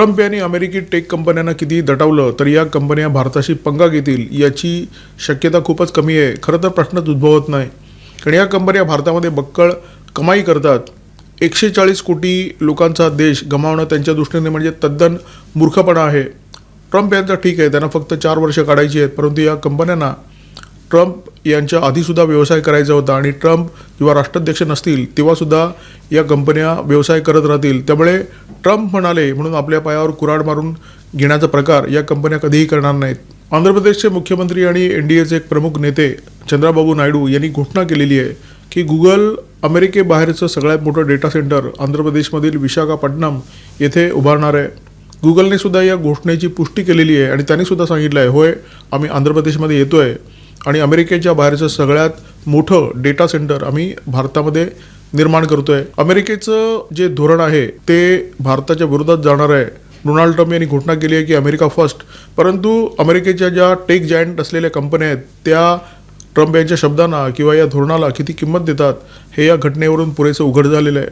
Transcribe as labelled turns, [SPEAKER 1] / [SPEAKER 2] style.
[SPEAKER 1] Trump यांनी अमेरिकी take कंपन्यांना किती दटावलं तरी या कंपन्या भारताशी पंगा घेतील याची शक्यता खूपच कमी आहे. खरं तर प्रश्नच उद्भवत नाही, कारण या कंपन्या भारतामध्ये बक्कळ कमाई करतात. 140 कोटी लोकांचा देश गमावणं त्यांच्या दृष्टीने म्हणजे तद्दन मूर्खपणा आहे. ट्रम्प यांचं ठीक आहे, त्यांना फक्त 4 वर्ष काढायची आहेत, परंतु या कंपन्यांना ट्रम्प यांच्या आधीसुद्धा व्यवसाय करायचा होता आणि ट्रम्प जेव्हा राष्ट्राध्यक्ष नसतील तेव्हासुद्धा या कंपन्या व्यवसाय करत राहतील. त्यामुळे ट्रम्प म्हणाले म्हणून आपल्या पायावर कुऱ्हाड मारून घेण्याचा प्रकार या कंपन्या कधीही करणार नाहीत. आंध्र प्रदेशचे मुख्यमंत्री आणि NDAचे एक प्रमुख नेते चंद्राबाबू नायडू यांनी घोषणा केलेली आहे की गुगल अमेरिकेबाहेरचं सगळ्यात मोठं डेटा सेंटर आंध्र प्रदेशमधील विशाखापट्टणम येथे उभारणार आहे. गुगलने सुद्धा या घोषणेची पुष्टी केलेली आहे आणि त्यांनी सुद्धा सांगितलं आहे, होय आम्ही आंध्र प्रदेशमध्ये येतो आहे आणि अमेरिकेच्या बाहेरचं सगळ्यात मोठं डेटा सेंटर आम्ही भारतामध्ये निर्माण करतो आहे. अमेरिकेचं जे धोरण आहे ते भारताच्या विरोधात जाणार आहे. डोनाल्ड ट्रम्प यांनी घोषणा केली आहे की अमेरिका फर्स्ट, परंतु अमेरिकेच्या ज्या टेक जायंट असलेल्या कंपन्या आहेत त्या ट्रम्प यांच्या शब्दांना किंवा या धोरणाला किती किंमत देतात हे या घटनेवरून पुरेसं उघड झालेलं आहे.